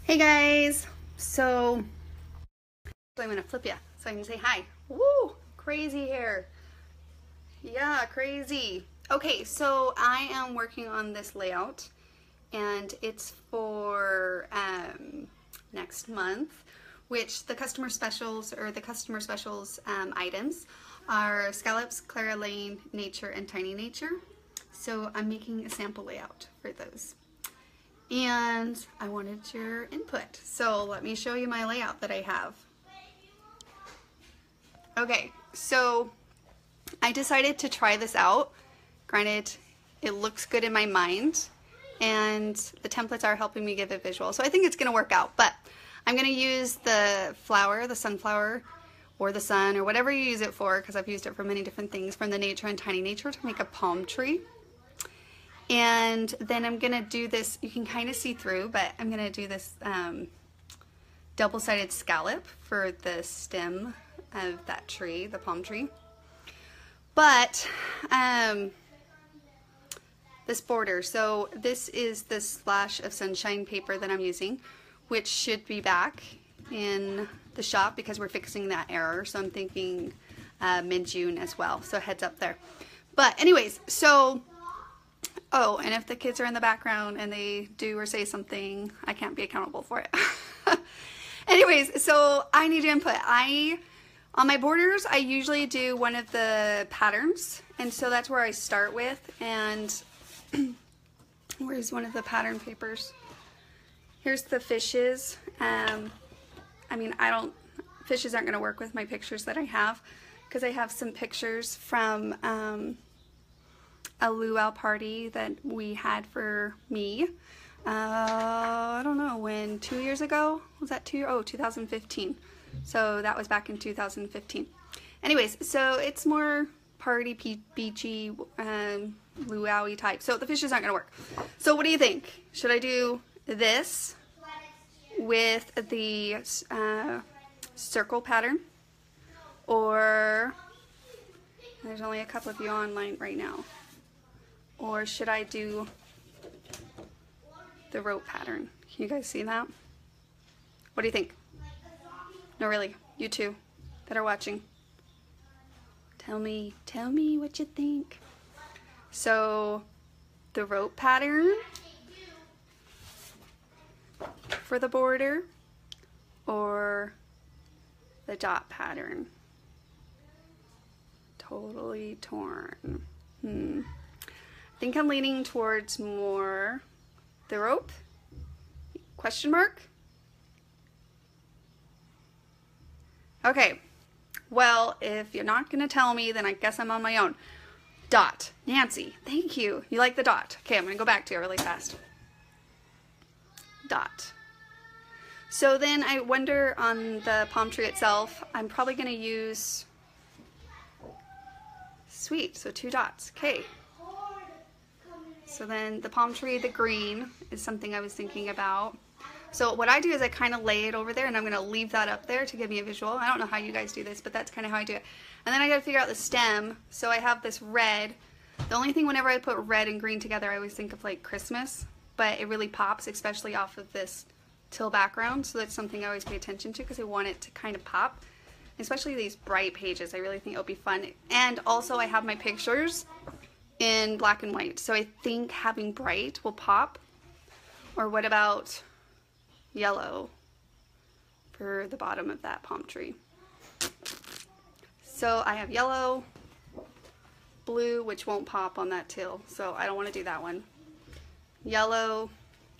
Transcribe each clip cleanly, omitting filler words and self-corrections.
Hey guys, so I'm gonna flip you so I can say hi. Woo, crazy hair. Yeah, crazy. Okay, so I am working on this layout and it's for next month, which the customer specials items are Scallops, Clara Lane, Nature, and Tiny Nature. So I'm making a sample layout for those. And I wanted your input. So let me show you my layout that I have. Okay, so I decided to try this out. Granted, it looks good in my mind and the templates are helping me give a visual. So I think it's gonna work out, but I'm gonna use the flower, the sunflower, or the sun, or whatever you use it for, because I've used it for many different things, from the Nature and Tiny Nature to make a palm tree. And then I'm gonna do this, you can kind of see through, but I'm gonna do this double-sided scallop for the stem of that tree, the palm tree. But this border, so this is the Splash of Sunshine paper that I'm using, which should be back in the shop because we're fixing that error. So I'm thinking mid-June as well, so heads up there. But anyways, so oh, and if the kids are in the background and they do or say something, I can't be accountable for it. Anyways, so I need input. On my borders, I usually do one of the patterns, and so that's where I start with. And where's one of the pattern papers? Here's the fishes. I mean, fishes aren't gonna work with my pictures that I have, because I have some pictures from a luau party that we had for me. I don't know when, 2 years ago? Was that 2015. So that was back in 2015. Anyways, so it's more party beachy, luau-y type. So the fishes aren't gonna work. So what do you think? Should I do this with the circle pattern? Or, there's only a couple of you online right now. Or should I do the rope pattern? Can you guys see that? What do you think? No, really, you two that are watching. Tell me what you think. So, the rope pattern for the border, or the dot pattern? Totally torn. I think I'm leaning towards more the rope? Question mark? Okay, well, if you're not gonna tell me, then I guess I'm on my own. Dot. Nancy, thank you. You like the dot. Okay, I'm gonna go back to it really fast. Dot. So then I wonder on the palm tree itself, I'm probably gonna use, sweet, so 2 dots, okay. So then the palm tree, the green, is something I was thinking about. So what I do is I kind of lay it over there, and I'm going to leave that up there to give me a visual. I don't know how you guys do this, but that's kind of how I do it. And then I got to figure out the stem. So I have this red. The only thing whenever I put red and green together, I always think of like Christmas, but it really pops, especially off of this teal background. So that's something I always pay attention to because I want it to kind of pop, especially these bright pages. I really think it'll be fun. And also I have my pictures in black and white, so I think having bright will pop. Or what about yellow for the bottom of that palm tree? So I have yellow, blue, which won't pop on that teal, so I don't want to do that one. Yellow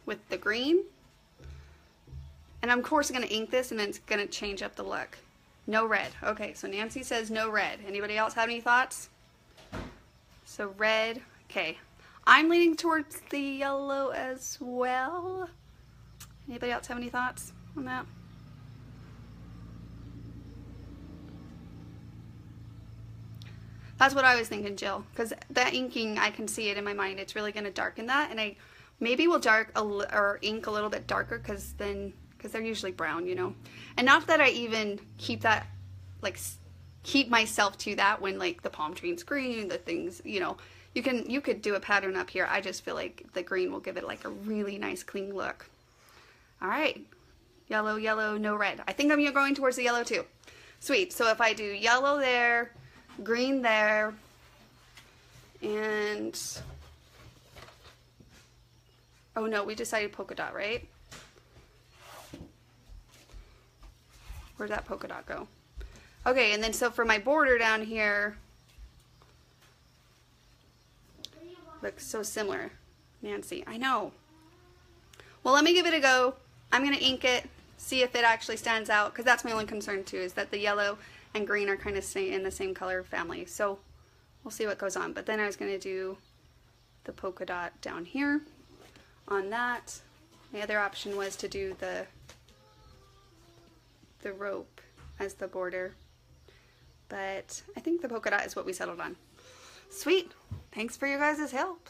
with the green, and I'm of course going to ink this, and then it's going to change up the look. No red. Okay, so Nancy says no red. Anybody else have any thoughts? So red, okay. I'm leaning towards the yellow as well. Anybody else have any thoughts on that? That's what I was thinking, Jill, because that inking, I can see it in my mind. It's really going to darken that, and I maybe will ink a little bit darker, because they're usually brown, you know. And not that I even keep that, like, keep myself to that when like the palm tree and green, the things, you know, you could do a pattern up here. I just feel like the green will give it like a really nice clean look. All right, Yellow, yellow, no red. I think I'm going towards the yellow too. Sweet. So if I do yellow there, green there, and oh no, we decided polka dot, right? Where'd that polka dot go? Okay, and then so for my border down here, looks so similar. Nancy, I know. Well, let me give it a go. I'm gonna ink it, see if it actually stands out, because that's my only concern too, is that the yellow and green are kind of in the same color family. So we'll see what goes on. But then I was gonna do the polka dot down here on that. The other option was to do the rope as the border, but I think the polka dot is what we settled on. Sweet. Thanks for your guys' help.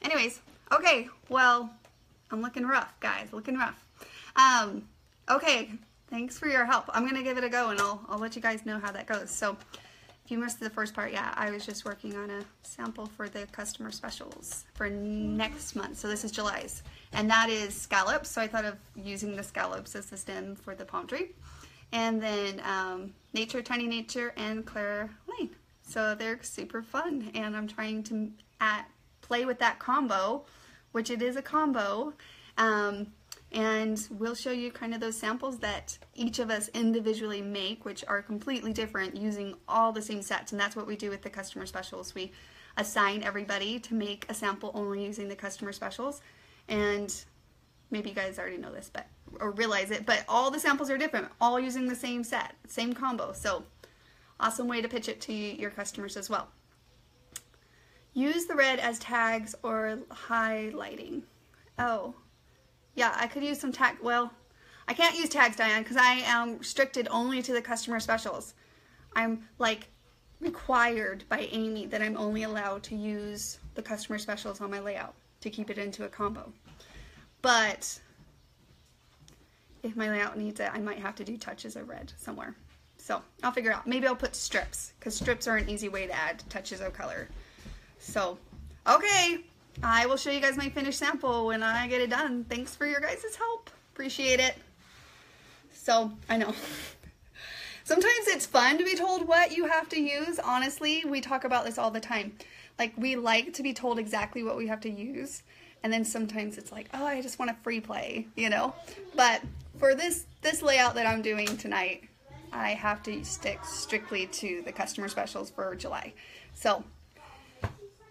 Anyways, okay, well, I'm looking rough, guys, looking rough. Okay, thanks for your help. I'm gonna give it a go, and I'll let you guys know how that goes. So if you missed the first part, yeah, I was just working on a sample for the customer specials for next month. So this is July's, and that is scallops. So I thought of using the scallops as the stem for the palm tree. And then Nature, Tiny Nature, and Clara Lane. So they're super fun, and I'm trying to play with that combo, which it is a combo, and we'll show you kind of those samples that each of us individually make, which are completely different, using all the same sets. And that's what we do with the customer specials. We assign everybody to make a sample only using the customer specials, and maybe you guys already know this, or realize it, but all the samples are different, all using the same set, same combo. So awesome way to pitch it to your customers as well. Use the red as tags or highlighting. Oh, yeah, I could use some tag. Well, I can't use tags, Diane, because I am restricted only to the customer specials. I'm like required by Amy that I'm only allowed to use the customer specials on my layout to keep it into a combo. But if my layout needs it, I might have to do touches of red somewhere. So I'll figure out. Maybe I'll put strips, because strips are an easy way to add touches of color. So, okay, I will show you guys my finished sample when I get it done. Thanks for your guys' help. Appreciate it. So, I know. Sometimes it's fun to be told what you have to use. Honestly, we talk about this all the time. Like, we like to be told exactly what we have to use. And then sometimes it's like, oh, I just want a free play, you know? But for this layout that I'm doing tonight, I have to stick strictly to the customer specials for July. So,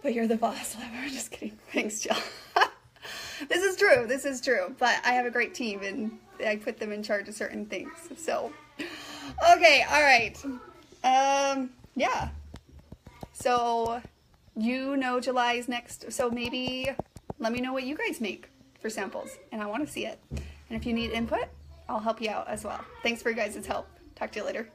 but you're the boss, Lever. I'm just kidding. Thanks, Jill. This is true. This is true. But I have a great team, and I put them in charge of certain things. So, okay, all right. Yeah. So, you know July's next. So maybe let me know what you guys make for samples, and I want to see it. And if you need input, I'll help you out as well. Thanks for your guys' help. Talk to you later.